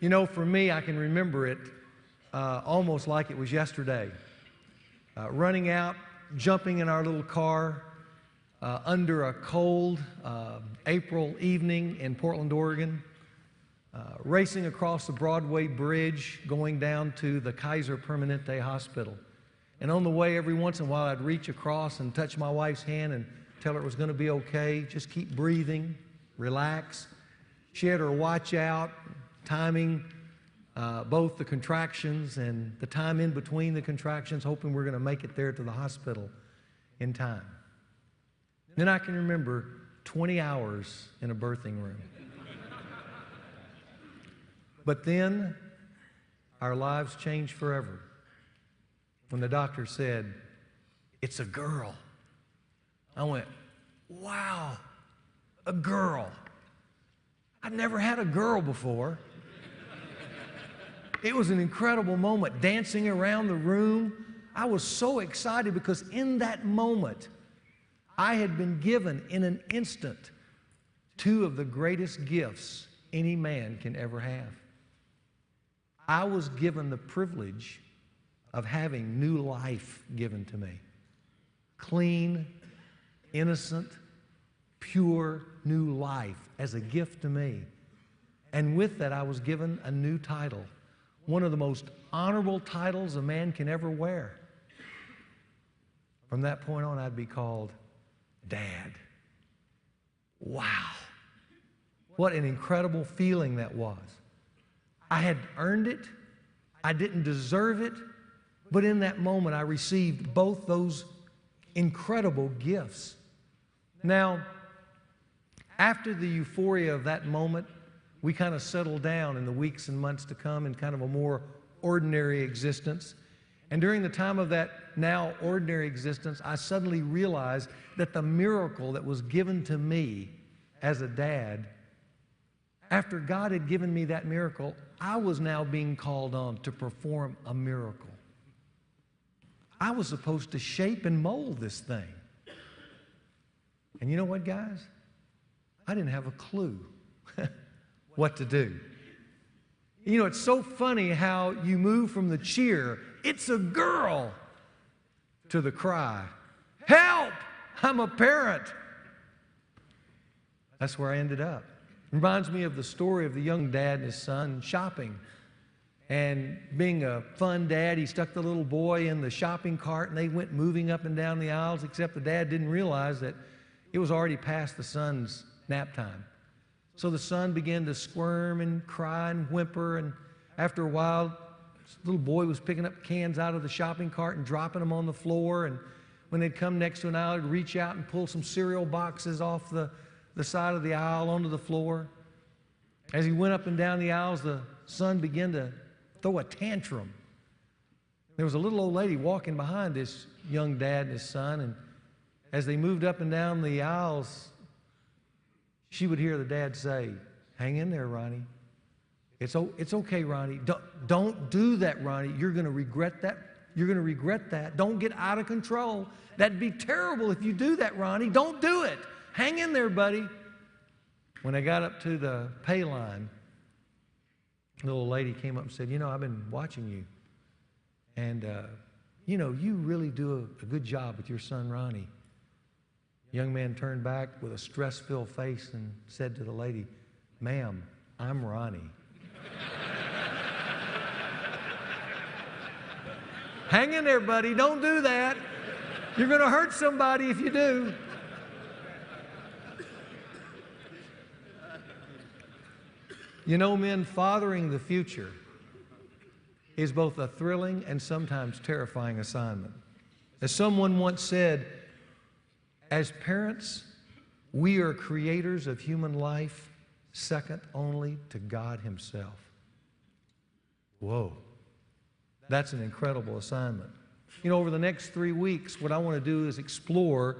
You know, for me, I can remember it almost like it was yesterday. Running out, jumping in our little car under a cold April evening in Portland, Oregon, racing across the Broadway Bridge, going down to the Kaiser Permanente Hospital. And on the way, every once in a while, I'd reach across and touch my wife's hand and tell her it was going to be okay. Just keep breathing, relax. She had her watch out, timing both the contractions and the time in between the contractions, hoping we're going to make it there to the hospital in time. Then I can remember 20 hours in a birthing room. But then our lives changed forever when the doctor said, "It's a girl." I went, "Wow, a girl." I'd never had a girl before. It was an incredible moment, dancing around the room. I was so excited because in that moment, I had been given in an instant two of the greatest gifts any man can ever have. I was given the privilege of having new life given to me. Clean, innocent, pure new life as a gift to me. And with that, I was given a new title, one of the most honorable titles a man can ever wear. From that point on, I'd be called Dad. Wow. What an incredible feeling that was. I had earned it. I didn't deserve it. But in that moment, I received both those incredible gifts. Now, after the euphoria of that moment, we kind of settled down in the weeks and months to come in kind of a more ordinary existence. And during the time of that now ordinary existence, I suddenly realized that the miracle that was given to me as a dad, after God had given me that miracle, I was now being called on to perform a miracle. I was supposed to shape and mold this thing. And you know what, guys? I didn't have a clue what to do. You know, it's so funny how you move from the cheer, "It's a girl," to the cry, "Help! I'm a parent." That's where I ended up. Reminds me of the story of the young dad and his son shopping. And being a fun dad, he stuck the little boy in the shopping cart and they went moving up and down the aisles, except the dad didn't realize that it was already past the son's nap time. So the son began to squirm and cry and whimper, and after a while, this little boy was picking up cans out of the shopping cart and dropping them on the floor, and when they'd come next to an aisle, he'd reach out and pull some cereal boxes off the side of the aisle onto the floor. As he went up and down the aisles, the son began to throw a tantrum. There was a little old lady walking behind this young dad and his son, and as they moved up and down the aisles, she would hear the dad say, "Hang in there, Ronnie. It's okay, Ronnie. Don't do that, Ronnie. You're going to regret that. You're going to regret that. Don't get out of control. That'd be terrible if you do that, Ronnie. Don't do it. Hang in there, buddy." When I got up to the pay line, the little lady came up and said, "You know, I've been watching you. And, you know, you really do a good job with your son, Ronnie." The young man turned back with a stress-filled face and said to the lady, "Ma'am, I'm Ronnie." Hang in there, buddy. Don't do that. You're going to hurt somebody if you do. You know, men, fathering the future is both a thrilling and sometimes terrifying assignment. As someone once said, as parents, we are creators of human life, second only to God Himself. Whoa, that's an incredible assignment. You know, over the next 3 weeks, what I want to do is explore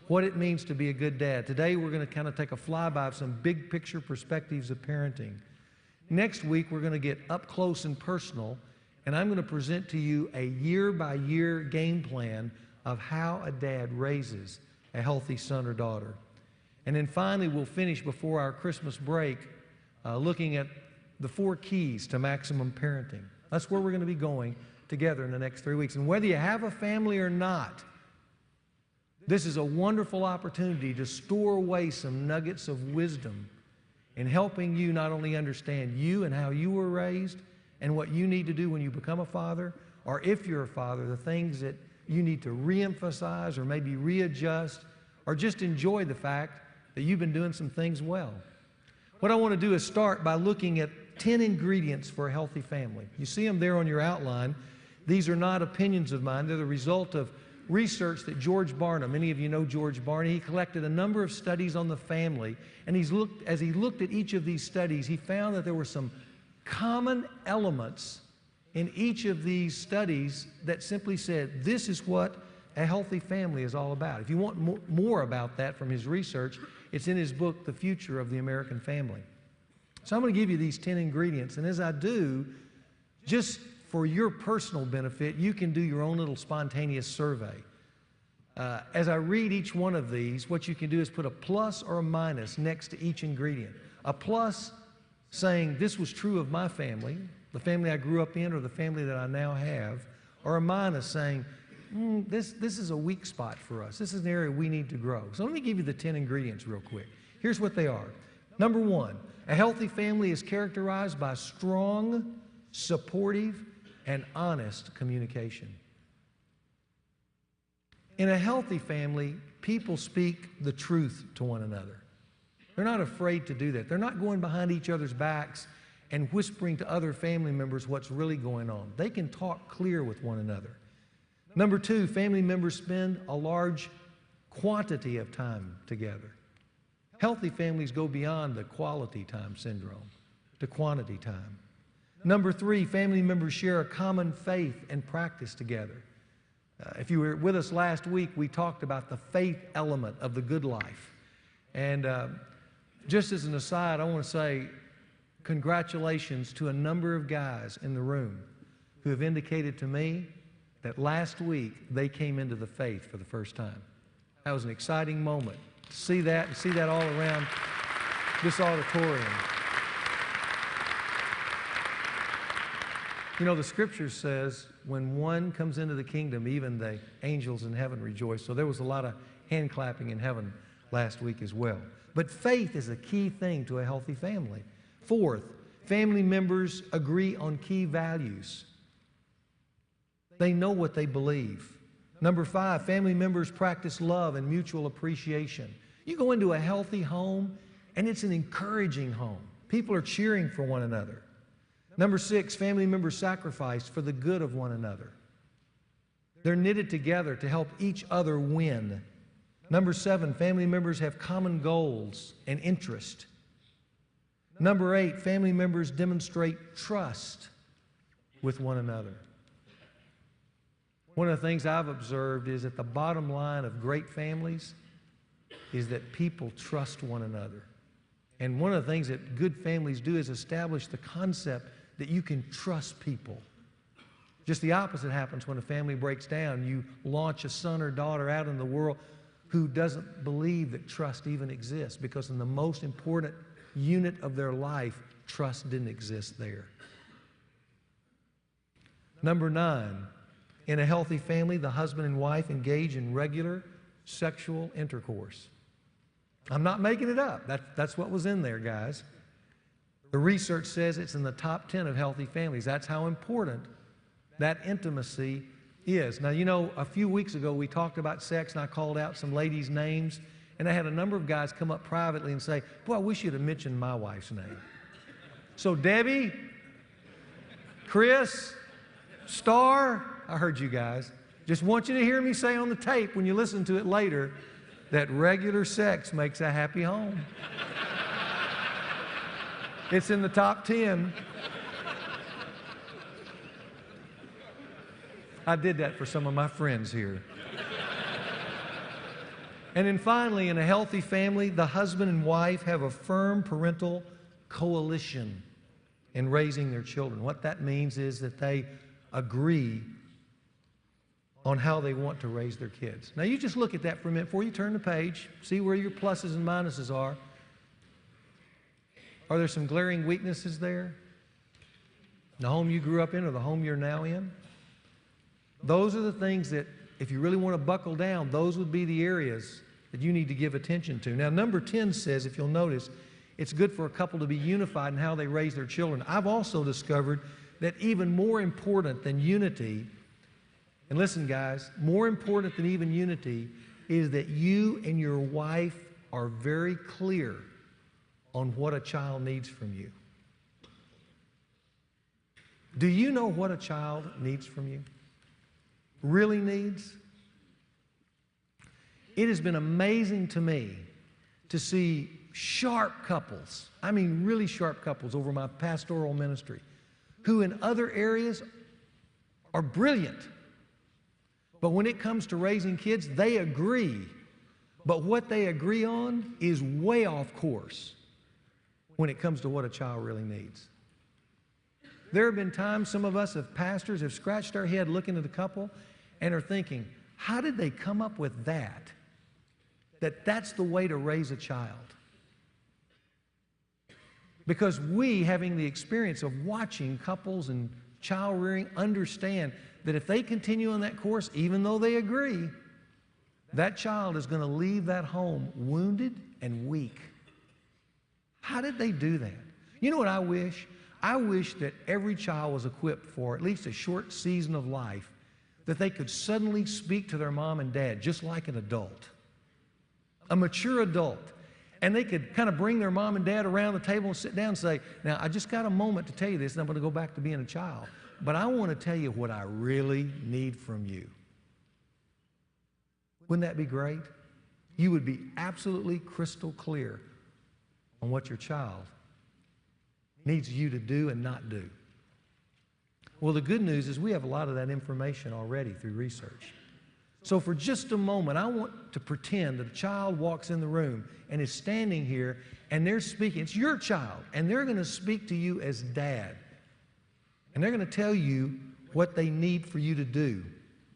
what it means to be a good dad. Today, we're going to kind of take a flyby of some big picture perspectives of parenting. Next week, we're going to get up close and personal, and I'm going to present to you a year-by-year game plan of how a dad raises a healthy son or daughter. And then finally, we'll finish before our Christmas break looking at the 4 keys to maximum parenting. That's where we're going to be going together in the next 3 weeks. And whether you have a family or not, this is a wonderful opportunity to store away some nuggets of wisdom in helping you not only understand you and how you were raised and what you need to do when you become a father, or if you're a father, the things that you need to reemphasize or maybe readjust, or just enjoy the fact that you've been doing some things well. What I want to do is start by looking at 10 ingredients for a healthy family. You see them there on your outline. These are not opinions of mine. They're the result of research that George Barna, many of you know George Barna, he collected a number of studies on the family, and as he looked at each of these studies, he found that there were some common elements in each of these studies that simply said, this is what a healthy family is all about. If you want more about that from his research, it's in his book, The Future of the American Family. So I'm going to give you these 10 ingredients, and as I do, just for your personal benefit, you can do your own little spontaneous survey. As I read each one of these, what you can do is put a plus or a minus next to each ingredient. A plus saying, this was true of my family, the family I grew up in or the family that I now have, or a minus saying, this is a weak spot for us. This is an area we need to grow. So let me give you the 10 ingredients real quick. Here's what they are. Number 1, a healthy family is characterized by strong, supportive, and honest communication. In a healthy family, people speak the truth to one another. They're not afraid to do that. They're not going behind each other's backs and whispering to other family members what's really going on. They can talk clear with one another. Number 2, family members spend a large quantity of time together. Healthy families go beyond the quality time syndrome to quantity time. Number 3, family members share a common faith and practice together. If you were with us last week, we talked about the faith element of the good life. And just as an aside, I want to say congratulations to a number of guys in the room who have indicated to me that last week they came into the faith for the first time. That was an exciting moment to see that and see that all around this auditorium. You know, the Scripture says when one comes into the kingdom, even the angels in heaven rejoice. So there was a lot of hand clapping in heaven last week as well. But faith is a key thing to a healthy family. 4th, family members agree on key values. They know what they believe. Number 5, family members practice love and mutual appreciation. You go into a healthy home, and it's an encouraging home. People are cheering for one another. Number 6, family members sacrifice for the good of one another. They're knitted together to help each other win. Number 7, family members have common goals and interest. Number 8, family members demonstrate trust with one another. One of the things I've observed is that the bottom line of great families is that people trust one another. And one of the things that good families do is establish the concept that you can trust people. Just the opposite happens when a family breaks down. You launch a son or daughter out in the world who doesn't believe that trust even exists, because in the most important unit of their life, trust didn't exist there. Number 9, in a healthy family, the husband and wife engage in regular sexual intercourse. I'm not making it up. That's what was in there, guys. The research says it's in the top 10 of healthy families. That's how important that intimacy is. Now, you know, a few weeks ago we talked about sex, and I called out some ladies' names, and I had a number of guys come up privately and say, boy, I wish you'd have mentioned my wife's name. So Debbie, Chris, Star, I heard you guys. Just want you to hear me say on the tape when you listen to it later that regular sex makes a happy home. It's in the top 10. I did that for some of my friends here. And then finally, in a healthy family, the husband and wife have a firm parental coalition in raising their children. What that means is that they agree on how they want to raise their kids. Now, you just look at that for a minute before you turn the page, see where your pluses and minuses are. Are there some glaring weaknesses there? The home you grew up in or the home you're now in? Those are the things that, if you really want to buckle down, those would be the areas that you need to give attention to. Now, number 10 says, if you'll notice, it's good for a couple to be unified in how they raise their children. I've also discovered that even more important than unity, and listen guys, more important than even unity is that you and your wife are very clear on what a child needs from you. Do you know what a child needs from you? Really needs? It has been amazing to me to see sharp couples, I mean really sharp couples over my pastoral ministry, who in other areas are brilliant. But when it comes to raising kids, they agree. But what they agree on is way off course when it comes to what a child really needs. There have been times some of us as pastors have scratched our head looking at a couple and are thinking, how did they come up with that? That's the way to raise a child. Because we, having the experience of watching couples and child rearing, understand that if they continue on that course, even though they agree, that child is going to leave that home wounded and weak. How did they do that? You know what I wish? I wish that every child was equipped for at least a short season of life, that they could suddenly speak to their mom and dad just like an adult, a mature adult. And they could kind of bring their mom and dad around the table and sit down and say, now, I just got a moment to tell you this, and I'm going to go back to being a child. But I want to tell you what I really need from you. Wouldn't that be great? You would be absolutely crystal clear on what your child needs you to do and not do. Well, the good news is we have a lot of that information already through research. So for just a moment, I want to pretend that a child walks in the room and is standing here and they're speaking. It's your child, and they're going to speak to you as dad. And they're going to tell you what they need for you to do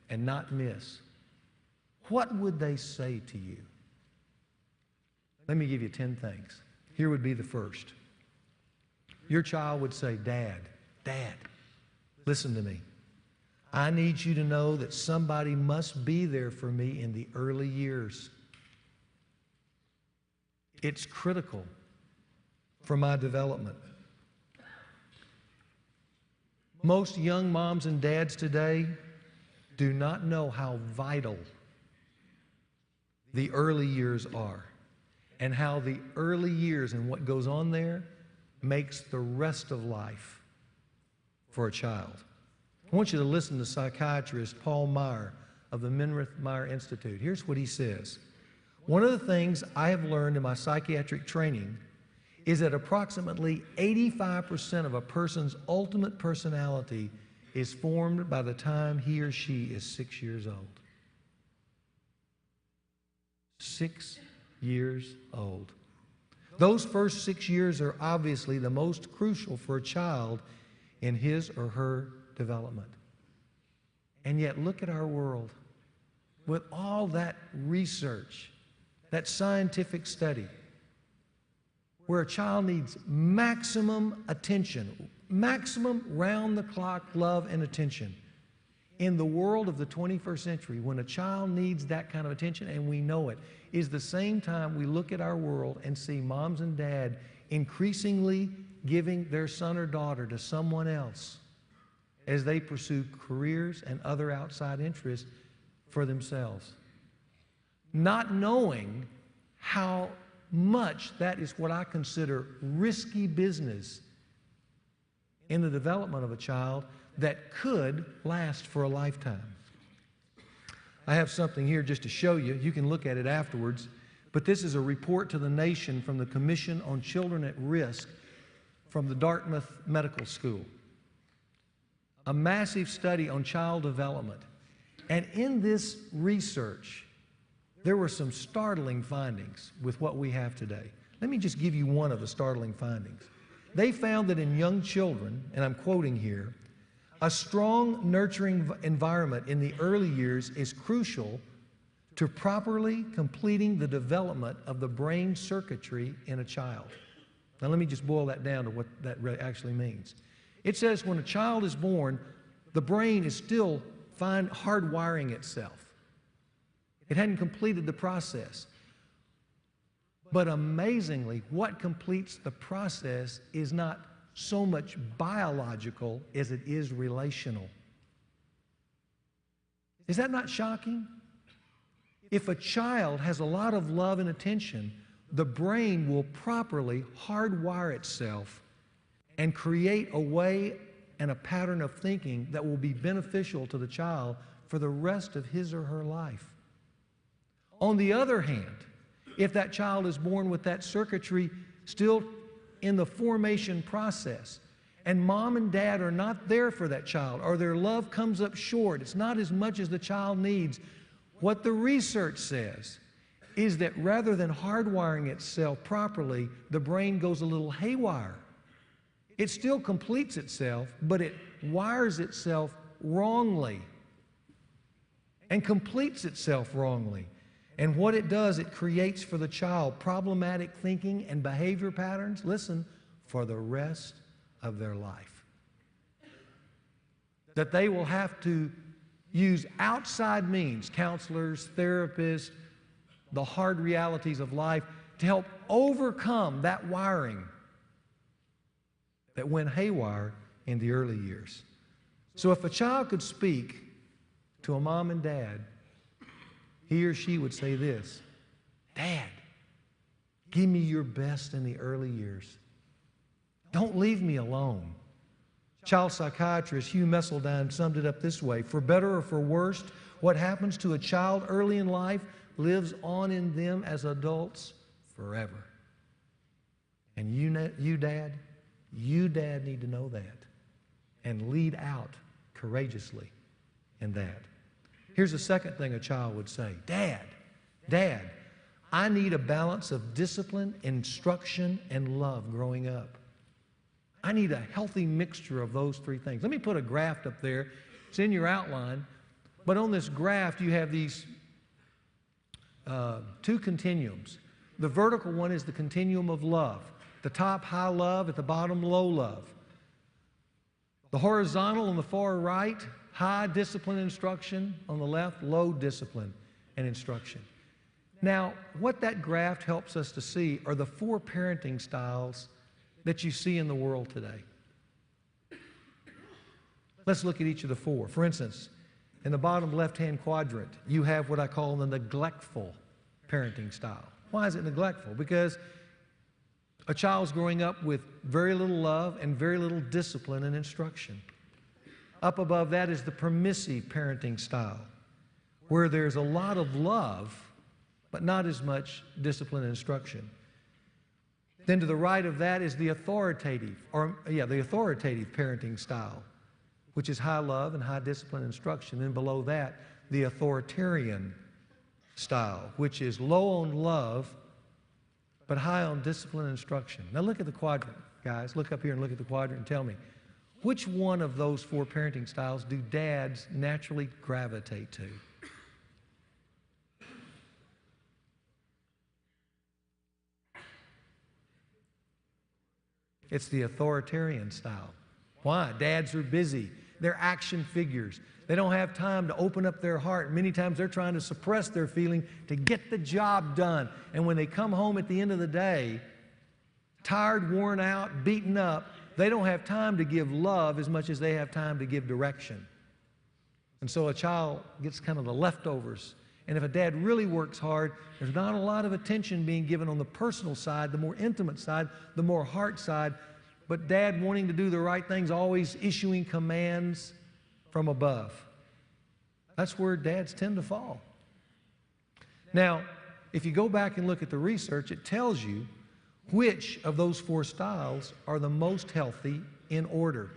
and not miss. What would they say to you? Let me give you 10 things. Here would be the first. Your child would say, Dad, listen to me. I need you to know that somebody must be there for me in the early years. It's critical for my development. Most young moms and dads today do not know how vital the early years are, and how the early years and what goes on there makes the rest of life for a child. I want you to listen to psychiatrist Paul Meyer of the Minirth Meyer Institute. Here's what he says. One of the things I have learned in my psychiatric training is that approximately 85% of a person's ultimate personality is formed by the time he or she is 6 years old. 6 years old. Those first 6 years are obviously the most crucial for a child in his or her development. And yet look at our world. With all that research, that scientific study, where a child needs maximum attention, maximum round-the-clock love and attention. In the world of the 21st century, when a child needs that kind of attention, and we know it, is the same time we look at our world and see moms and dad increasingly giving their son or daughter to someone else as they pursue careers and other outside interests for themselves, not knowing how much that is what I consider risky business in the development of a child that could last for a lifetime. I have something here just to show you. You can look at it afterwards. But this is a report to the nation from the Commission on Children at Risk from the Dartmouth Medical School. A massive study on child development. And in this research, there were some startling findings with what we have today. Let me just give you one of the startling findings. They found that in young children, and I'm quoting here, a strong, nurturing environment in the early years is crucial to properly completing the development of the brain circuitry in a child. Now, let me just boil that down to what that actually means. It says when a child is born, the brain is still hardwiring itself. It hadn't completed the process. But amazingly, what completes the process is not so much biological as it is relational. Is that not shocking? If a child has a lot of love and attention, the brain will properly hardwire itself and create a way and a pattern of thinking that will be beneficial to the child for the rest of his or her life. On the other hand, if that child is born with that circuitry still in the formation process, and mom and dad are not there for that child, or their love comes up short, it's not as much as the child needs, what the research says is that rather than hardwiring itself properly, the brain goes a little haywire. It still completes itself, but it wires itself wrongly and completes itself wrongly. And what it does, it creates for the child problematic thinking and behavior patterns, listen, for the rest of their life. That they will have to use outside means, counselors, therapists, the hard realities of life, to help overcome that wiring that went haywire in the early years. So if a child could speak to a mom and dad, he or she would say this: Dad, give me your best in the early years. Don't leave me alone. Child psychiatrist Hugh Messeldine summed it up this way: for better or for worse, what happens to a child early in life lives on in them as adults forever. And you dad need to know that and lead out courageously in that. Here's the second thing a child would say: Dad, I need a balance of discipline, instruction, and love growing up. I need a healthy mixture of those three things. Let me put a graph up there. It's in your outline. But on this graph, you have these two continuums. The vertical one is the continuum of love. The top, high love. At the bottom, low love. The horizontal on the far right, high discipline and instruction. On the left, low discipline and instruction. Now, what that graph helps us to see are the four parenting styles that you see in the world today. Let's look at each of the four. For instance, in the bottom left-hand quadrant, you have what I call the neglectful parenting style. Why is it neglectful? Because a child's growing up with very little love and very little discipline and instruction. Up above that is the permissive parenting style, where there's a lot of love, but not as much discipline and instruction. Then to the right of that is the authoritative parenting style, which is high love and high discipline and instruction. Then below that, the authoritarian style, which is low on love, but high on discipline and instruction. Now look at the quadrant, guys. Look up here and look at the quadrant and tell me, which one of those four parenting styles do dads naturally gravitate to? It's the authoritarian style. Why? Dads are busy. They're action figures. They don't have time to open up their heart. Many times they're trying to suppress their feeling to get the job done. And when they come home at the end of the day, tired, worn out, beaten up, they don't have time to give love as much as they have time to give direction. And so a child gets kind of the leftovers. And if a dad really works hard, there's not a lot of attention being given on the personal side, the more intimate side, the more heart side. But dad wanting to do the right things, always issuing commands from above. That's where dads tend to fall. Now, if you go back and look at the research, it tells you which of those four styles are the most healthy in order.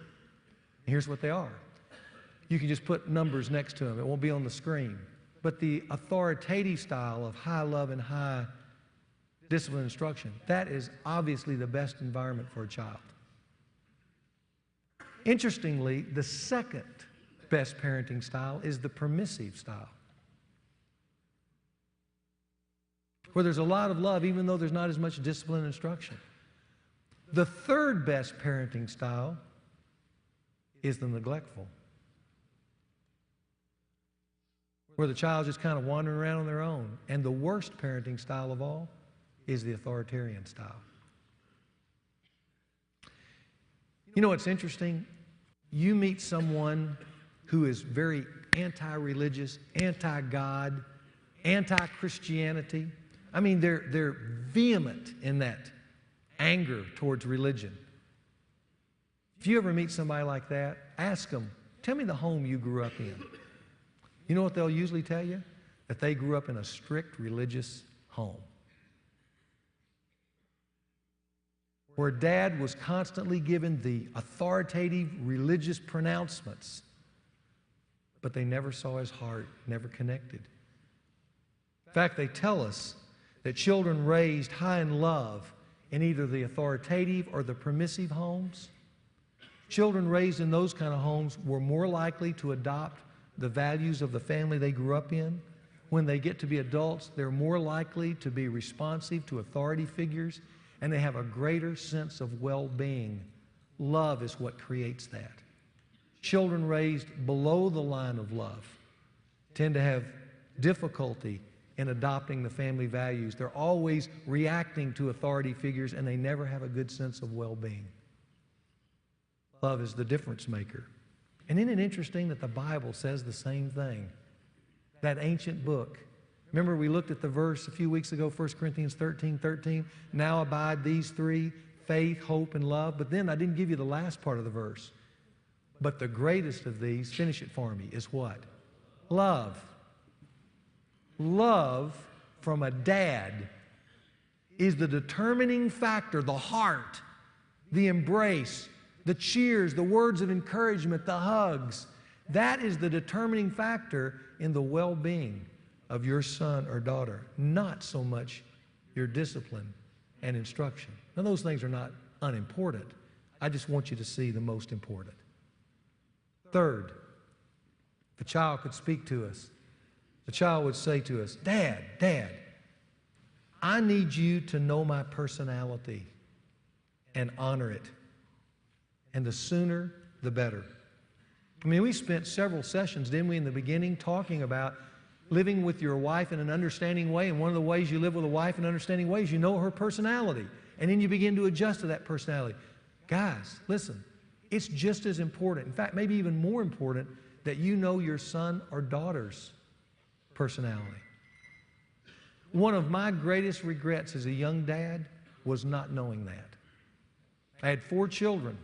Here's what they are. You can just put numbers next to them. It won't be on the screen. But the authoritative style of high love and high discipline instruction, that is obviously the best environment for a child. Interestingly, the second best parenting style is the permissive style, where there's a lot of love even though there's not as much discipline and instruction. The third best parenting style is the neglectful. Where the child's just kind of wandering around on their own. And the worst parenting style of all is the authoritarian style. You know what's interesting? You meet someone who is very anti-religious, anti-God, anti-Christianity. I mean, they're vehement in that anger towards religion. If you ever meet somebody like that, ask them, tell me the home you grew up in. You know what they'll usually tell you? That they grew up in a strict religious home. Where dad was constantly given the authoritative religious pronouncements, but they never saw his heart, never connected. In fact, they tell us that children raised high in love in either the authoritative or the permissive homes, children raised in those kind of homes were more likely to adopt the values of the family they grew up in. When they get to be adults, they're more likely to be responsive to authority figures, and they have a greater sense of well-being. Love is what creates that. Children raised below the line of love tend to have difficulty in adopting the family values. They're always reacting to authority figures, and they never have a good sense of well-being. Love is the difference maker. And isn't it interesting that the Bible says the same thing? That ancient book. Remember, we looked at the verse a few weeks ago, 1 Corinthians 13:13. Now abide these three, faith, hope, and love. But then I didn't give you the last part of the verse. But the greatest of these, finish it for me, is what? Love. Love from a dad is the determining factor, the heart, the embrace, the cheers, the words of encouragement, the hugs. That is the determining factor in the well-being of your son or daughter, not so much your discipline and instruction. Now, those things are not unimportant. I just want you to see the most important. Third, if a child could speak to us, the child would say to us, Dad, I need you to know my personality and honor it. And the sooner, the better. I mean, we spent several sessions, didn't we, in the beginning, talking about living with your wife in an understanding way. And one of the ways you live with a wife in an understanding way is you know her personality. And then you begin to adjust to that personality. Guys, listen, it's just as important, in fact, maybe even more important, that you know your son or daughter's personality. One of my greatest regrets as a young dad was not knowing that. I had 4 children.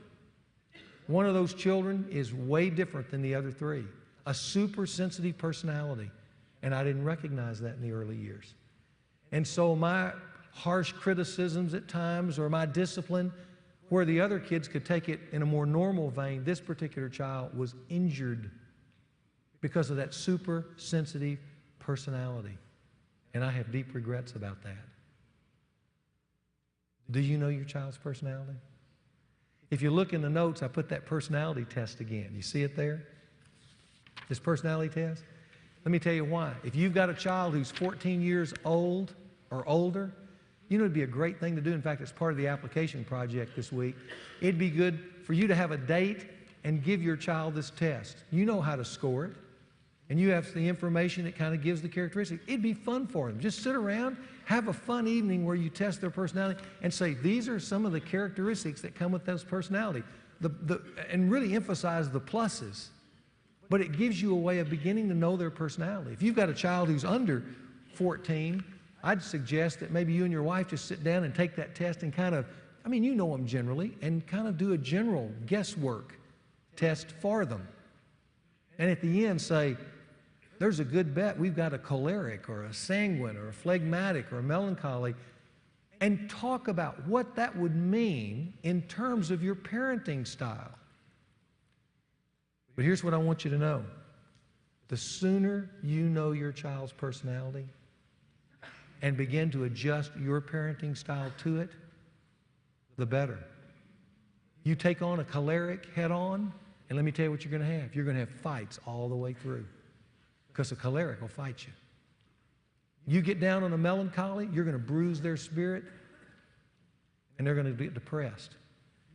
One of those children is way different than the other 3, a super sensitive personality, and I didn't recognize that in the early years. And so my harsh criticisms at times, or my discipline, where the other kids could take it in a more normal vein, this particular child was injured because of that super sensitive personality. And I have deep regrets about that. Do you know your child's personality? If you look in the notes, I put that personality test again. You see it there? This personality test? Let me tell you why. If you've got a child who's 14 years old or older, you know it'd be a great thing to do. In fact, it's part of the application project this week. It'd be good for you to have a date and give your child this test. You know how to score it, and you have the information that kind of gives the characteristics. It'd be fun for them. Just sit around, have a fun evening where you test their personality and say, these are some of the characteristics that come with those personality, and really emphasize the pluses. But it gives you a way of beginning to know their personality. If you've got a child who's under 14, I'd suggest that maybe you and your wife just sit down and take that test and kind of, I mean, you know them generally, and kind of do a general guesswork test for them. And at the end say, there's a good bet we've got a choleric or a sanguine or a phlegmatic or a melancholy, and talk about what that would mean in terms of your parenting style. But here's what I want you to know. The sooner you know your child's personality and begin to adjust your parenting style to it, the better. You take on a choleric head on, and let me tell you what you're going to have. You're going to have fights all the way through, because a choleric will fight you. You get down on a melancholy, you're going to bruise their spirit, and they're going to get depressed.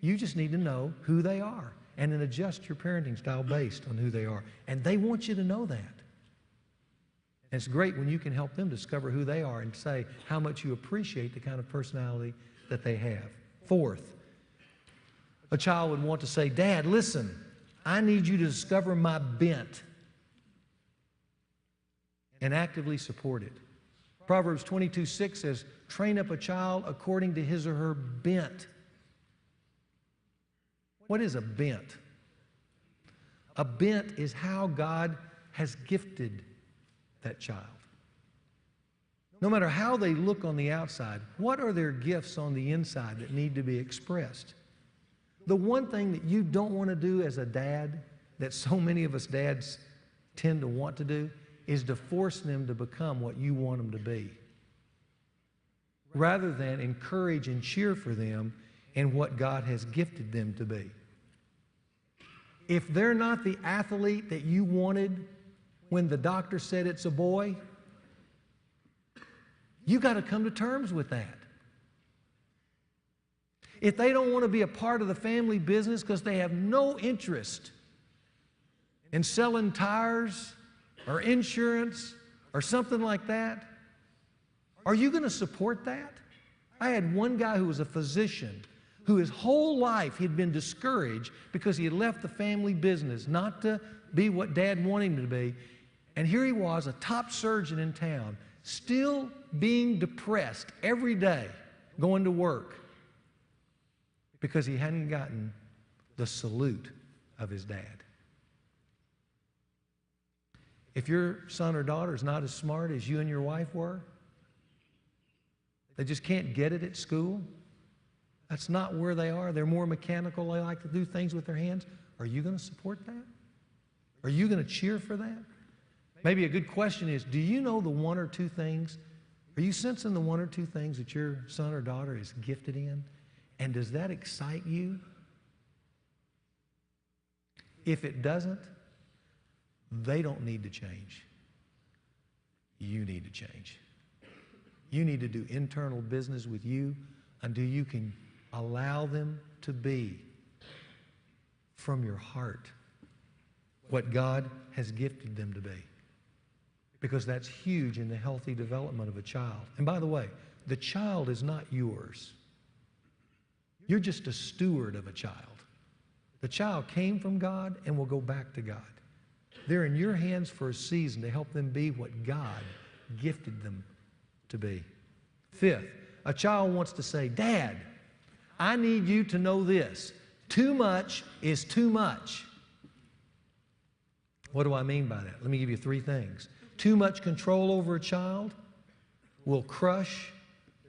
You just need to know who they are and then adjust your parenting style based on who they are. And they want you to know that. And it's great when you can help them discover who they are and say how much you appreciate the kind of personality that they have. Fourth, a child would want to say, Dad, listen, I need you to discover my bent and actively support it. Proverbs 22:6 says, train up a child according to his or her bent. What is a bent? A bent is how God has gifted that child. No matter how they look on the outside, what are their gifts on the inside that need to be expressed? The one thing that you don't want to do as a dad, that so many of us dads tend to want to do, is to force them to become what you want them to be, rather than encourage and cheer for them in what God has gifted them to be. If they're not the athlete that you wanted when the doctor said it's a boy, you got to come to terms with that. If they don't want to be a part of the family business because they have no interest in selling tires or insurance or something like that, are you going to support that? I had one guy who was a physician who his whole life he'd been discouraged because he had left the family business not to be what Dad wanted him to be. And here he was, a top surgeon in town, still being depressed every day going to work because he hadn't gotten the salute of his dad. If your son or daughter is not as smart as you and your wife were, they just can't get it at school, that's not where they are. They're more mechanical. They like to do things with their hands. Are you going to support that? Are you going to cheer for that? Maybe a good question is, do you know the one or two things? Are you sensing the one or two things that your son or daughter is gifted in? And does that excite you? If it doesn't, they don't need to change. You need to change. You need to do internal business with you until you can allow them to be from your heart what God has gifted them to be. Because that's huge in the healthy development of a child. And by the way, the child is not yours. You're just a steward of a child. The child came from God and will go back to God. They're in your hands for a season to help them be what God gifted them to be. Fifth, a child wants to say, Dad, I need you to know this. Too much is too much. What do I mean by that? Let me give you three things. Too much control over a child will crush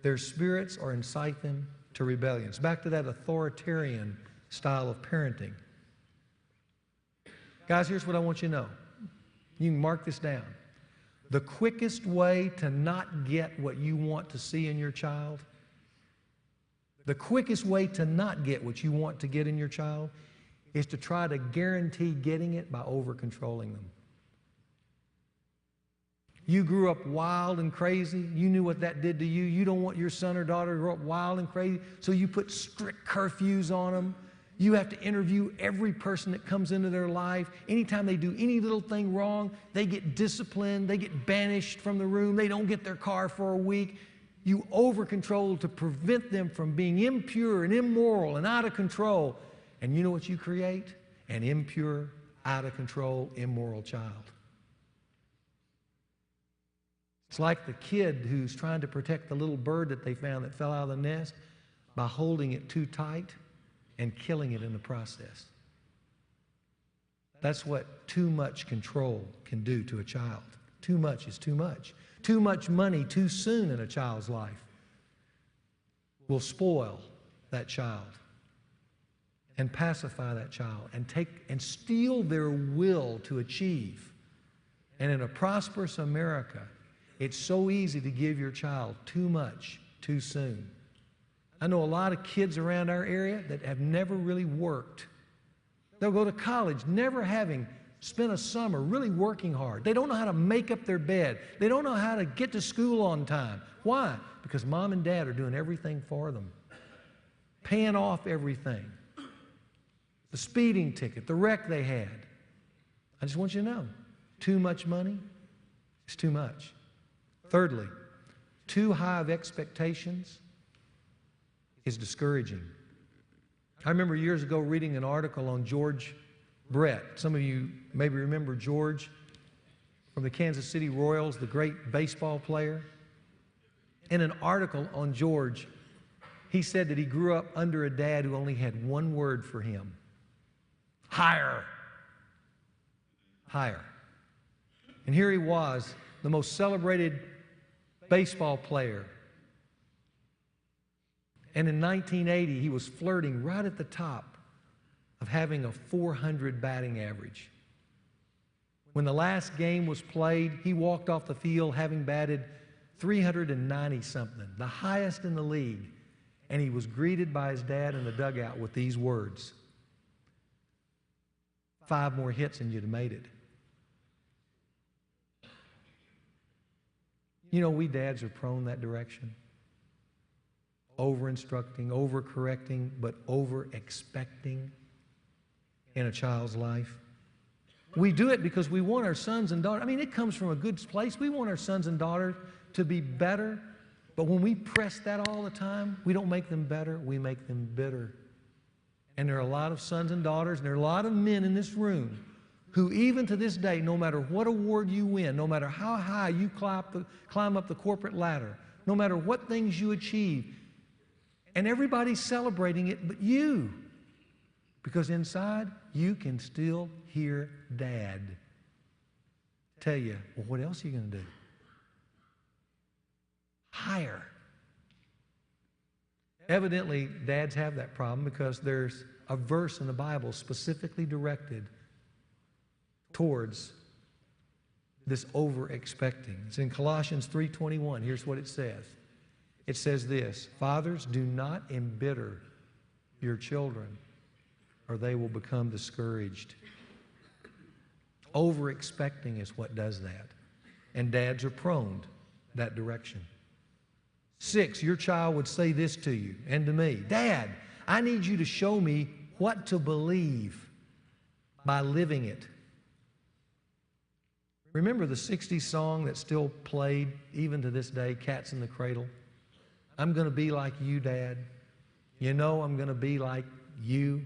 their spirits or incite them to rebellion. It's back to that authoritarian style of parenting. Guys, here's what I want you to know. You can mark this down. The quickest way to not get what you want to see in your child, the quickest way to not get what you want to get in your child is to try to guarantee getting it by over-controlling them. You grew up wild and crazy. You knew what that did to you. You don't want your son or daughter to grow up wild and crazy, so you put strict curfews on them. You have to interview every person that comes into their life. Anytime they do any little thing wrong, they get disciplined, they get banished from the room, they don't get their car for a week. You over-control to prevent them from being impure and immoral and out of control. And you know what you create? An impure, out of control, immoral child. It's like the kid who's trying to protect the little bird that they found that fell out of the nest by holding it too tight and killing it in the process. That's what too much control can do to a child. Too much is too much. Too much money too soon in a child's life will spoil that child and pacify that child and steal their will to achieve. And in a prosperous America, it's so easy to give your child too much too soon. I know a lot of kids around our area that have never really worked. They'll go to college never having spent a summer really working hard. They don't know how to make up their bed. They don't know how to get to school on time. Why? Because mom and dad are doing everything for them, paying off everything. the speeding ticket, the wreck they had. I just want you to know, too much money is too much. Thirdly, too high of expectations is discouraging. I remember years ago reading an article on George Brett. Some of you maybe remember George from the Kansas City Royals, the great baseball player. In an article on George, he said that he grew up under a dad who only had one word for him: higher. Higher. And here he was, the most celebrated baseball player. And in 1980, he was flirting right at the top of having a .400 batting average. When the last game was played, he walked off the field having batted 390-something, the highest in the league. And he was greeted by his dad in the dugout with these words: 5 more hits and you'd have made it. You know, we dads are prone that direction. Over-instructing, over-correcting, but over-expecting in a child's life. We do it because we want our sons and daughters. I mean, it comes from a good place. We want our sons and daughters to be better. But when we press that all the time, we don't make them better, we make them bitter. And there are a lot of sons and daughters, and there are a lot of men in this room who even to this day, no matter what award you win, no matter how high you climb up the corporate ladder, no matter what things you achieve, and everybody's celebrating it but you, because inside you can still hear Dad tell you, well, what else are you going to do? Higher. Evidently, dads have that problem because there's a verse in the Bible specifically directed towards this over-expecting. It's in Colossians 3:21. Here's what it says. It says this: fathers, do not embitter your children, or they will become discouraged. Over-expecting is what does that. And dads are prone that direction. 6, your child would say this to you and to me: Dad, I need you to show me what to believe by living it. Remember the 60s song that's still played even to this day, Cats in the Cradle? I'm going to be like you, Dad. You know I'm going to be like you.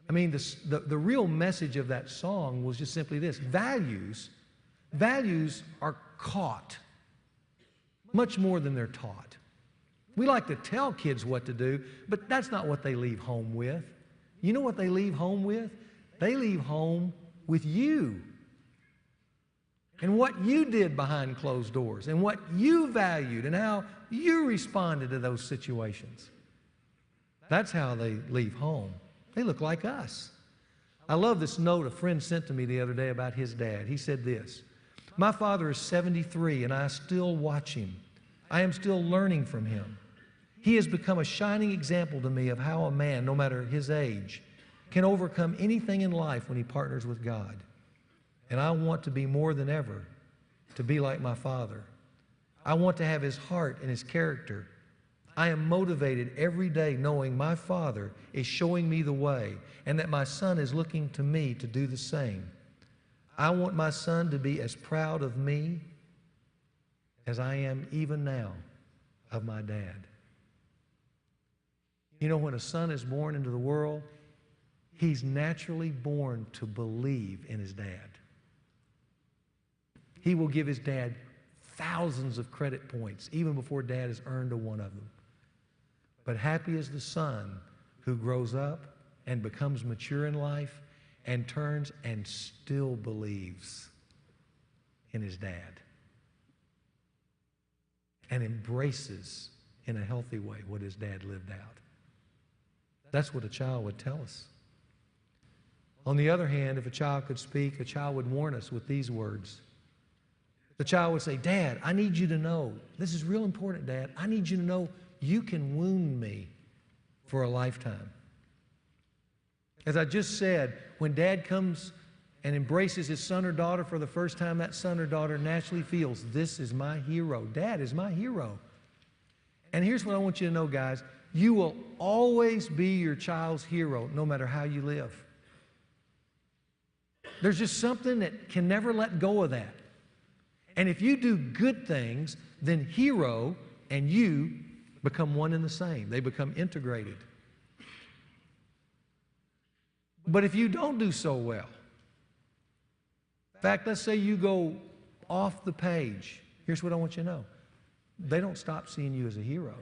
I mean, the real message of that song was just simply this: values are caught much more than they're taught. We like to tell kids what to do, but that's not what they leave home with. You know what they leave home with? They leave home with you and what you did behind closed doors and what you valued and how you responded to those situations. That's how they leave home. They look like us. I love this note a friend sent to me the other day about his dad. He said this: my father is 73 and I still watch him. I am still learning from him. He has become a shining example to me of how a man, no matter his age, can overcome anything in life when he partners with God. And I want to be more than ever to be like my father. I want to have his heart and his character. I am motivated every day knowing my father is showing me the way and that my son is looking to me to do the same. I want my son to be as proud of me as I am even now of my dad. You know, when a son is born into the world, he's naturally born to believe in his dad. He will give his dad thousands of credit points even before dad has earned a one of them. But happy is the son who grows up and becomes mature in life and turns and still believes in his dad and embraces in a healthy way what his dad lived out. That's what a child would tell us. On the other hand, if a child could speak, a child would warn us with these words. The child would say, Dad, I need you to know, this is real important, Dad, I need you to know you can wound me for a lifetime. As I just said, when Dad comes and embraces his son or daughter for the first time, that son or daughter naturally feels, this is my hero. Dad is my hero. And here's what I want you to know, guys. You will always be your child's hero, no matter how you live. There's just something that can never let go of that. And if you do good things, then hero and you become one and the same. They become integrated. But if you don't do so well, in fact, let's say you go off the page. Here's what I want you to know. They don't stop seeing you as a hero.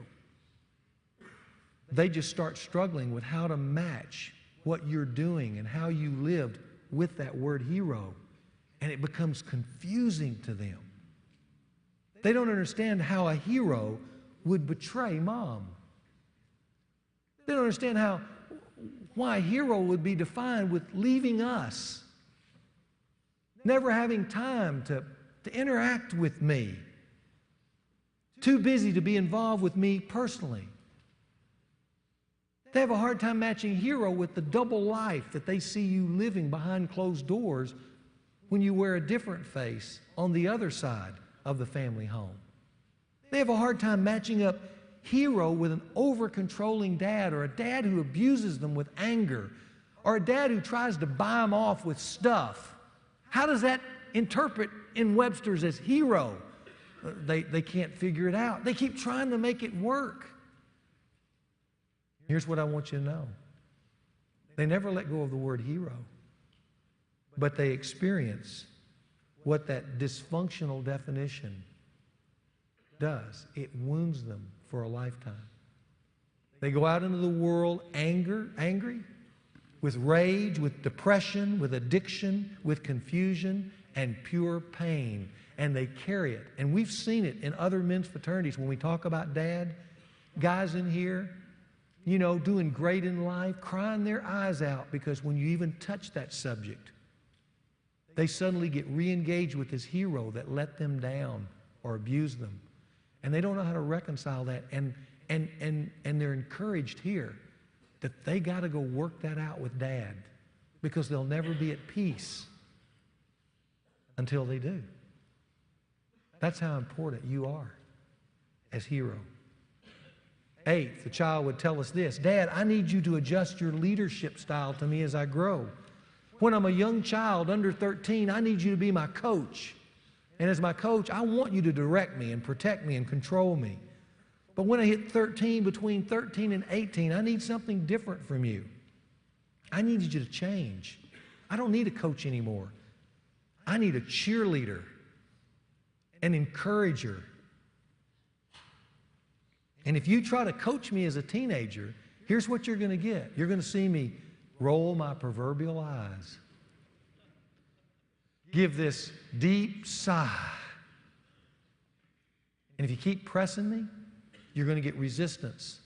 They just start struggling with how to match what you're doing and how you lived with that word hero. And it becomes confusing to them. They don't understand how a hero would betray mom. They don't understand why a hero would be defined with leaving us, never having time to interact with me, too busy to be involved with me personally. They have a hard time matching hero with the double life that they see you living behind closed doors when you wear a different face on the other side of the family home. They have a hard time matching up hero with an over-controlling dad, or a dad who abuses them with anger, or a dad who tries to buy them off with stuff. How does that interpret in Webster's as hero? They can't figure it out. They keep trying to make it work. Here's what I want you to know. They never let go of the word hero, but they experience what that dysfunctional definition does. It wounds them for a lifetime. They go out into the world angry, with rage, with depression, with addiction, with confusion, and pure pain. And they carry it. And we've seen it in other men's fraternities when we talk about dad. Guys in here, doing great in life, crying their eyes out because when you even touch that subject, they suddenly get re-engaged with this hero that let them down or abused them. And they don't know how to reconcile that. And they're encouraged here that they got to go work that out with dad, because they'll never be at peace until they do. That's how important you are as hero. 8th, the child would tell us this: Dad, I need you to adjust your leadership style to me as I grow. When I'm a young child under 13, I need you to be my coach. And as my coach, I want you to direct me and protect me and control me. But when I hit 13, between 13 and 18, I need something different from you. I need you to change. I don't need a coach anymore. I need a cheerleader, an encourager. And if you try to coach me as a teenager, here's what you're going to get. You're going to see me roll my proverbial eyes, give this deep sigh. And if you keep pressing me, you're going to get resistance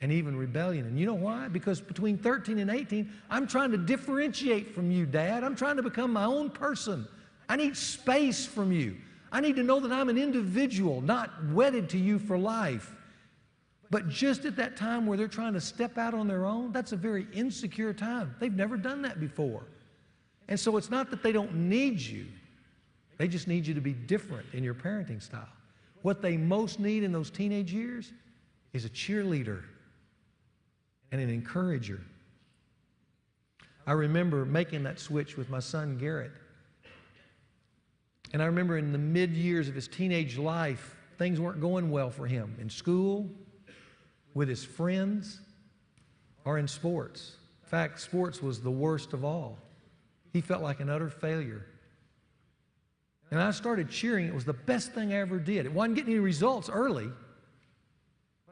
and even rebellion. And you know why? Because between 13 and 18, I'm trying to differentiate from you, Dad. I'm trying to become my own person. I need space from you. I need to know that I'm an individual, not wedded to you for life. But just at that time where they're trying to step out on their own, that's a very insecure time. They've never done that before. And so it's not that they don't need you. They just need you to be different in your parenting style. What they most need in those teenage years is a cheerleader and an encourager. I remember making that switch with my son Garrett. And I remember in the mid-years of his teenage life, things weren't going well for him in school, with his friends, or in sports. In fact, sports was the worst of all. He felt like an utter failure. And I started cheering. It was the best thing I ever did. It wasn't getting any results early,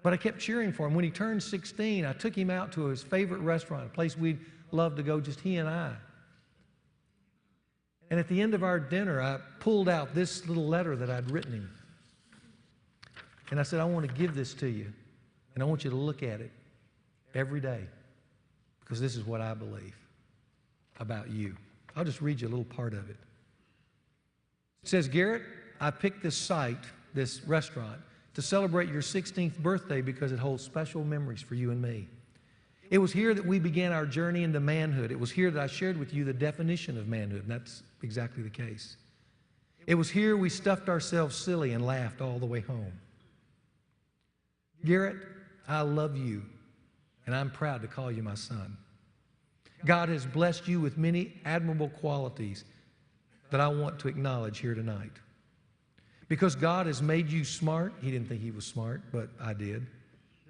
but I kept cheering for him. When he turned 16, I took him out to his favorite restaurant, a place we'd love to go, just he and I. And at the end of our dinner, I pulled out this little letter that I'd written him. And I said, I want to give this to you, and I want you to look at it every day, because this is what I believe about you. I'll just read you a little part of it. It says, Garrett, I picked this site, this restaurant, to celebrate your 16th birthday because it holds special memories for you and me. It was here that we began our journey into manhood. It was here that I shared with you the definition of manhood, and that's exactly the case. It was here we stuffed ourselves silly and laughed all the way home. Garrett, I love you, and I'm proud to call you my son. God has blessed you with many admirable qualities that I want to acknowledge here tonight. Because God has made you smart. He didn't think he was smart, but I did.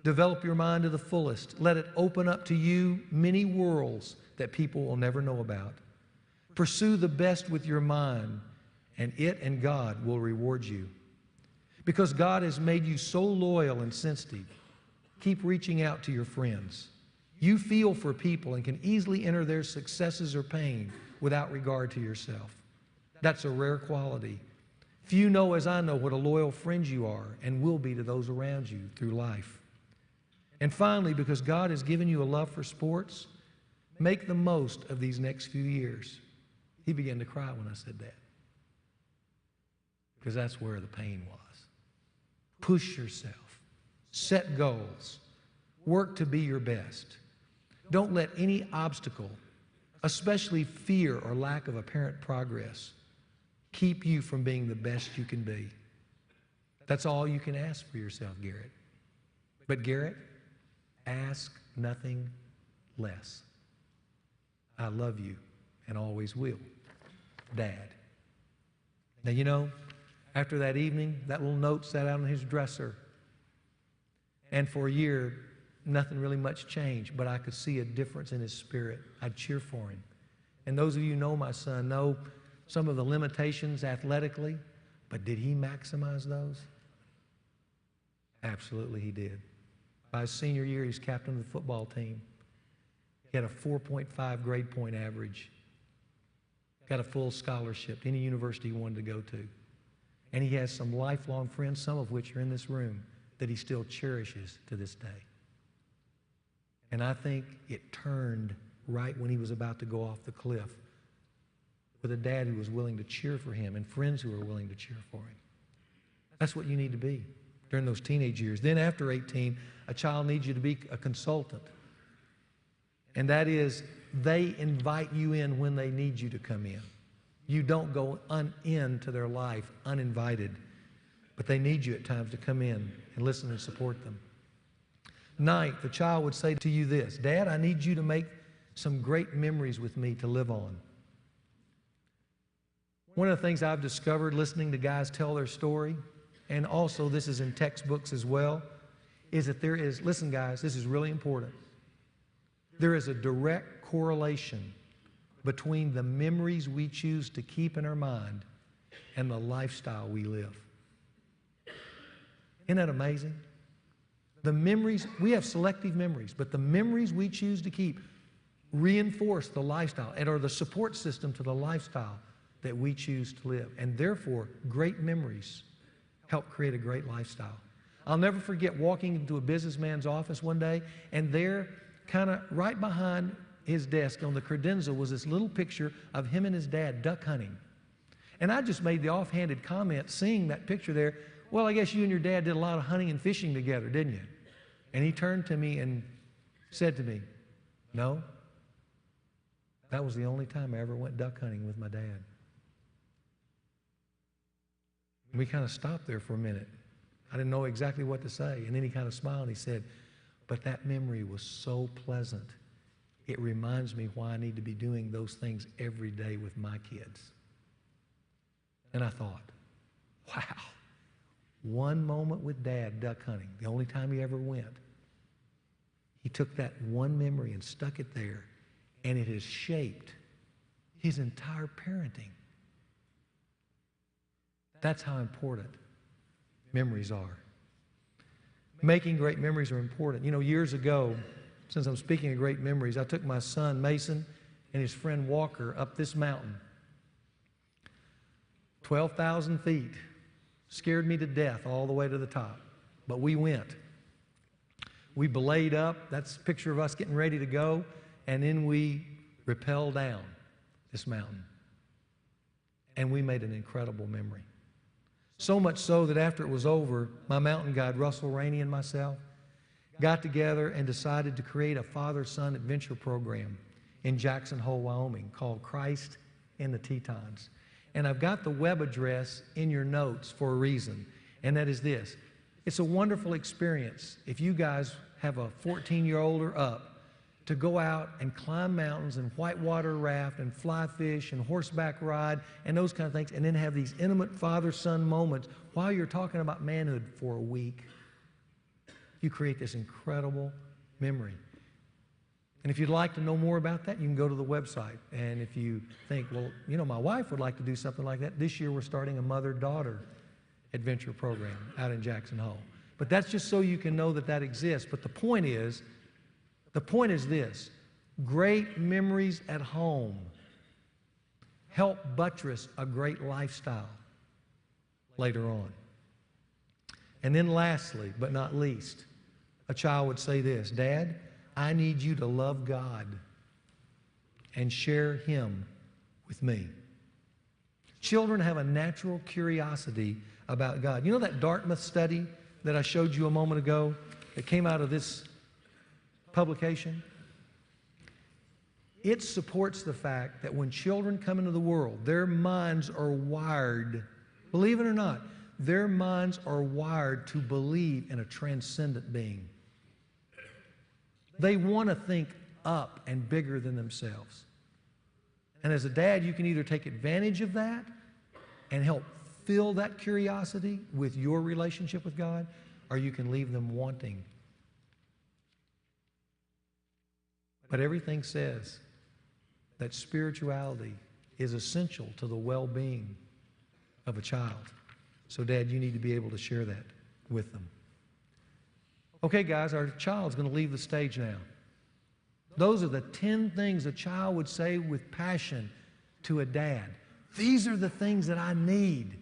Develop your mind to the fullest. Let it open up to you many worlds that people will never know about. Pursue the best with your mind, and it and God will reward you. Because God has made you so loyal and sensitive, keep reaching out to your friends. You feel for people and can easily enter their successes or pain without regard to yourself. That's a rare quality. Few know as I know what a loyal friend you are and will be to those around you through life. And finally, because God has given you a love for sports, make the most of these next few years. He began to cry when I said that, because that's where the pain was. Push yourself. Set goals. Work to be your best. Don't let any obstacle, especially fear or lack of apparent progress, keep you from being the best you can be. That's all you can ask for yourself, Garrett. But Garrett, ask nothing less. I love you and always will. Dad. Now, you know, after that evening, that little note sat out on his dresser. And for a year, nothing really much changed, but I could see a difference in his spirit. I'd cheer for him. And those of you who know my son know some of the limitations athletically, but did he maximize those? Absolutely he did. By his senior year, he was captain of the football team. He had a 4.5 grade point average. Got a full scholarship to any university he wanted to go to. And he has some lifelong friends, some of which are in this room, that he still cherishes to this day. And I think it turned right when he was about to go off the cliff, with a dad who was willing to cheer for him and friends who were willing to cheer for him. That's what you need to be during those teenage years. Then after 18, a child needs you to be a consultant. And that is, they invite you in when they need you to come in. You don't go into their life uninvited, but they need you at times to come in and listen and support them. Ninth, the child would say to you this: Dad, I need you to make some great memories with me to live on. One of the things I've discovered listening to guys tell their story, and also this is in textbooks as well, is that there is, listen guys, this is really important. There is a direct correlation between the memories we choose to keep in our mind and the lifestyle we live. Isn't that amazing? The memories, we have selective memories, but the memories we choose to keep reinforce the lifestyle and are the support system to the lifestyle that we choose to live. And therefore, great memories help create a great lifestyle. I'll never forget walking into a businessman's office one day, and there, kind of right behind his desk on the credenza, was this little picture of him and his dad duck hunting. And I just made the offhanded comment, seeing that picture there, well, I guess you and your dad did a lot of hunting and fishing together, didn't you? And he turned to me and said to me, no, that was the only time I ever went duck hunting with my dad. We kind of stopped there for a minute. I didn't know exactly what to say. And then he kind of smiled and he said, but that memory was so pleasant. It reminds me why I need to be doing those things every day with my kids. And I thought, wow, one moment with Dad duck hunting, the only time he ever went. He took that one memory and stuck it there, and it has shaped his entire parenting. That's how important memories are. Making great memories are important. You know, years ago, since I'm speaking of great memories, I took my son Mason and his friend Walker up this mountain. 12,000 feet. Scared me to death all the way to the top. But we went. We belayed up. That's a picture of us getting ready to go. And then we rappelled down this mountain. And we made an incredible memory. So much so that after it was over, my mountain guide, Russell Rainey, and myself got together and decided to create a father-son adventure program in Jackson Hole, Wyoming, called Christ in the Tetons. And I've got the web address in your notes for a reason, and that is this. It's a wonderful experience if you guys have a 14-year-old or up to go out and climb mountains and whitewater raft and fly fish and horseback ride and those kind of things, and then have these intimate father-son moments while you're talking about manhood for a week. You create this incredible memory. And if you'd like to know more about that, you can go to the website. And if you think, well, you know, my wife would like to do something like that, this year we're starting a mother-daughter adventure program out in Jackson Hole. But that's just so you can know that that exists. But the point is this: great memories at home help buttress a great lifestyle later on. And then lastly, but not least, a child would say this: Dad, I need you to love God and share Him with me. Children have a natural curiosity about God. You know that Dartmouth study that I showed you a moment ago that came out of this publication? It supports the fact that when children come into the world, their minds are wired, believe it or not, their minds are wired to believe in a transcendent being. They want to think up and bigger than themselves. And as a dad, you can either take advantage of that and help fill that curiosity with your relationship with God, or you can leave them wanting. But everything says that spirituality is essential to the well-being of a child. So, Dad, you need to be able to share that with them. Okay, guys, our child's going to leave the stage now. Those are the 10 things a child would say with passion to a dad. These are the things that I need.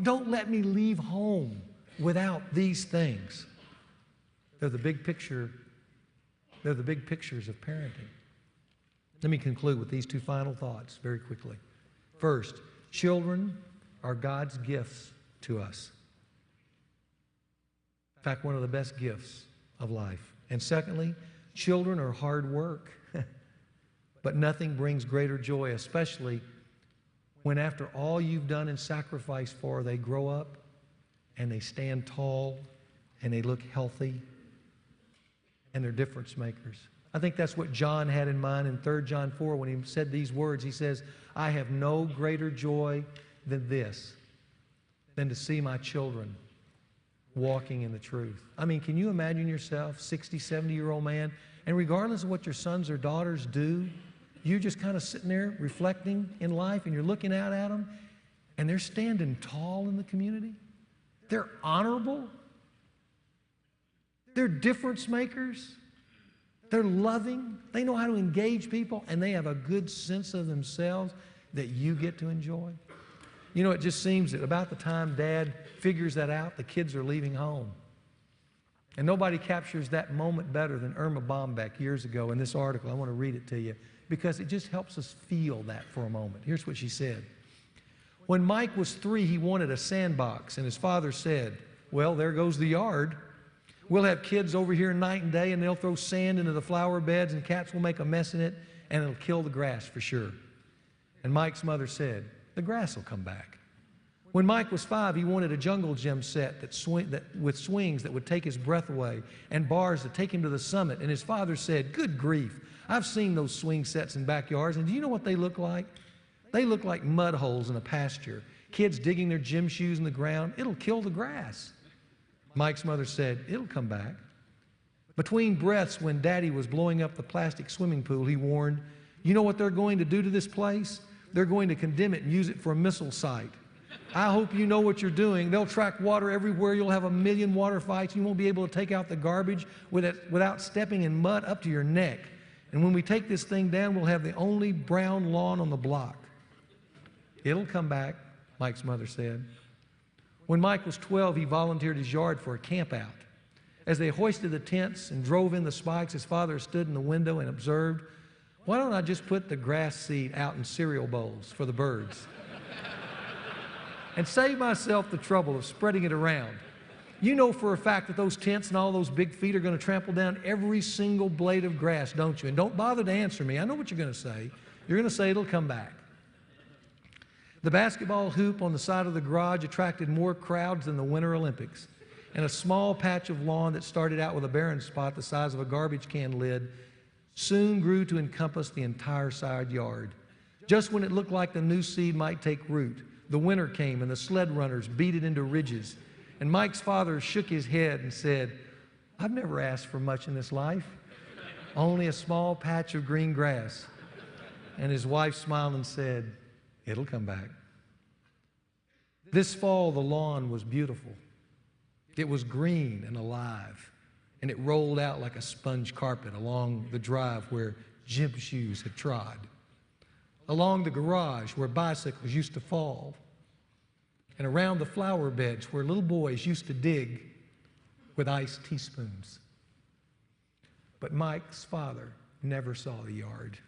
Don't let me leave home without these things. They're the big picture. They're the big pictures of parenting. Let me conclude with these two final thoughts very quickly. First, children are God's gifts to us. In fact, one of the best gifts of life. And secondly, children are hard work, but nothing brings greater joy, especially when after all you've done and sacrificed for, they grow up and they stand tall and they look healthy and they're difference makers. I think that's what John had in mind in 3 John 4 when he said these words. He says, I have no greater joy than this, than to see my children walking in the truth. I mean, can you imagine yourself, 60, 70-year-old man, and regardless of what your sons or daughters do, you're just kind of sitting there reflecting in life and you're looking out at them and they're standing tall in the community. They're honorable. They're difference makers. They're loving. They know how to engage people, and they have a good sense of themselves that you get to enjoy. You know, it just seems that about the time Dad figures that out, the kids are leaving home. And nobody captures that moment better than Irma Bombeck years ago in this article. I want to read it to you because it just helps us feel that for a moment. Here's what she said. When Mike was 3, he wanted a sandbox, and his father said, well, there goes the yard. We'll have kids over here night and day, and they'll throw sand into the flower beds, and cats will make a mess in it, and it'll kill the grass for sure. And Mike's mother said, the grass will come back. When Mike was 5, he wanted a jungle gym set with swings that would take his breath away and bars that take him to the summit. And his father said, good grief, I've seen those swing sets in backyards, and do you know what they look like? They look like mud holes in a pasture. Kids digging their gym shoes in the ground. It'll kill the grass. Mike's mother said, it'll come back. Between breaths, when Daddy was blowing up the plastic swimming pool, he warned, you know what they're going to do to this place? They're going to condemn it and use it for a missile site. I hope you know what you're doing. They'll track water everywhere. You'll have a million water fights. You won't be able to take out the garbage without stepping in mud up to your neck. And when we take this thing down, we'll have the only brown lawn on the block. It'll come back, Mike's mother said. When Mike was 12, he volunteered his yard for a camp out. As they hoisted the tents and drove in the spikes, his father stood in the window and observed, why don't I just put the grass seed out in cereal bowls for the birds and save myself the trouble of spreading it around? You know for a fact that those tents and all those big feet are going to trample down every single blade of grass, don't you? And don't bother to answer me. I know what you're going to say. You're going to say it'll come back. The basketball hoop on the side of the garage attracted more crowds than the Winter Olympics. and a small patch of lawn that started out with a barren spot the size of a garbage can lid soon grew to encompass the entire side yard. Just when it looked like the new seed might take root, the winter came and the sled runners beat it into ridges. And Mike's father shook his head and said, "I've never asked for much in this life, only a small patch of green grass." And his wife smiled and said, "It'll come back." This fall, the lawn was beautiful. It was green and alive, and it rolled out like a sponge carpet along the drive where Jim's shoes had trod, along the garage where bicycles used to fall, and around the flower beds where little boys used to dig with iced teaspoons. But Mike's father never saw the yard.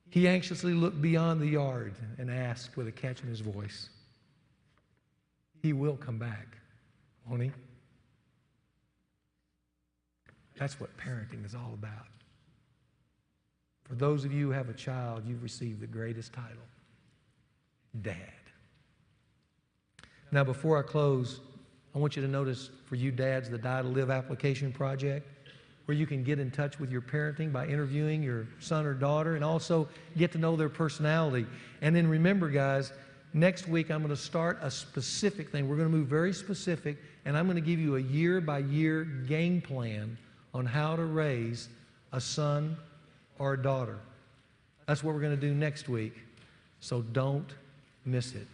He anxiously looked beyond the yard and asked with a catch in his voice, "He will come back, won't he?" That's what parenting is all about. For those of you who have a child, you've received the greatest title, Dad. Now, before I close, I want you to notice for you dads the Die to Live application project, where you can get in touch with your parenting by interviewing your son or daughter and also get to know their personality. And then remember, guys, next week I'm going to start a specific thing. We're going to move very specific, and I'm going to give you a year-by-year game plan on how to raise a son or a daughter. That's what we're going to do next week, so don't miss it.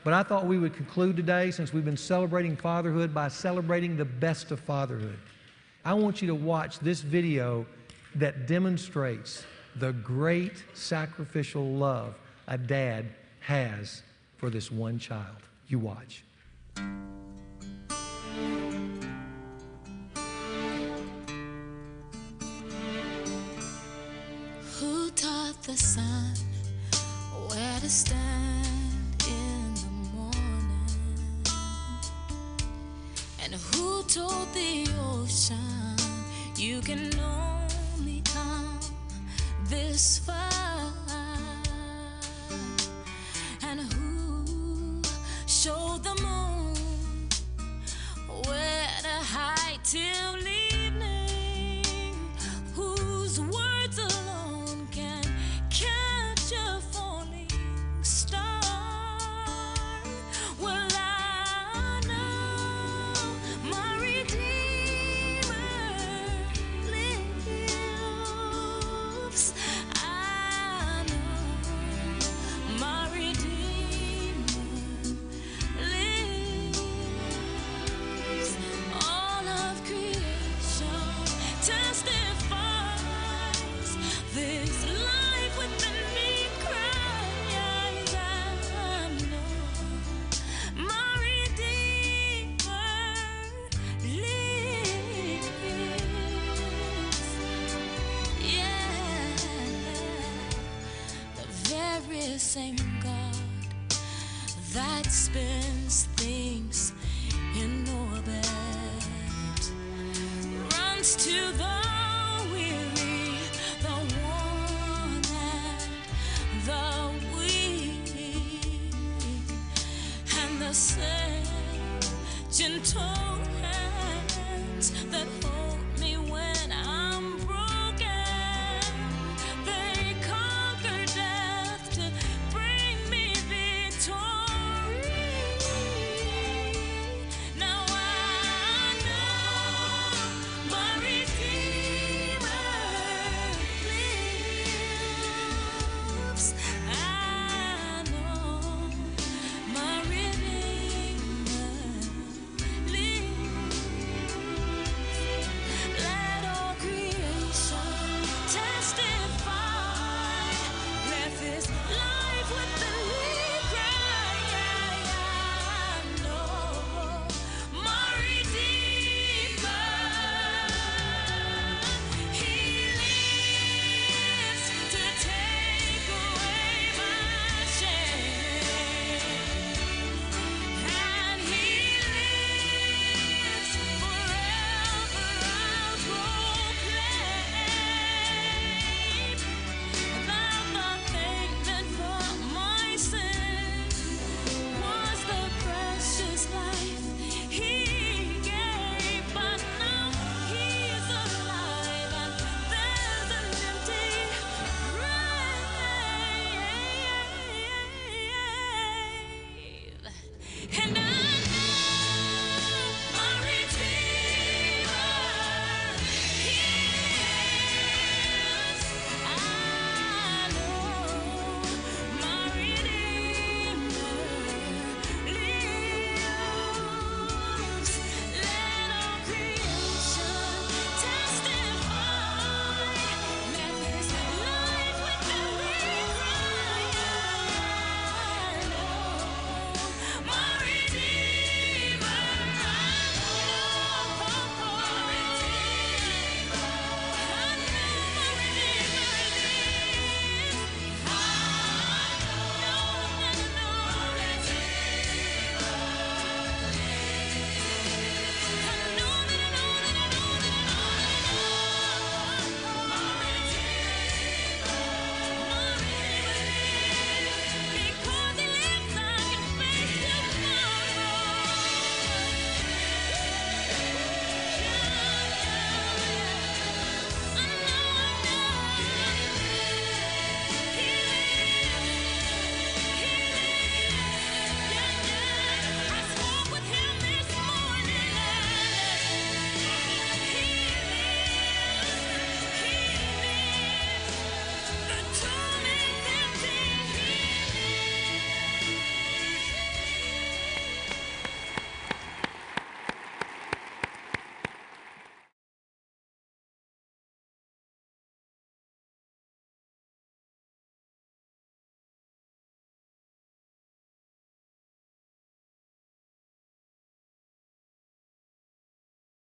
But I thought we would conclude today, since we've been celebrating fatherhood, by celebrating the best of fatherhood. I want you to watch this video that demonstrates the great sacrificial love a dad has for this one child. You watch. Who taught the sun where to stand in the morning? And who told the ocean you can only come this far? And who showed the moon where to hide till evening? Whose words alone can catch a falling star? Well, I know my Redeemer lives. I know my Redeemer lives. All of creation testifies this life within me cries. I know my Redeemer lives. Yeah, the very same God that spins things in orbit runs to the weary, the worn and the weak, and the same gentle hands that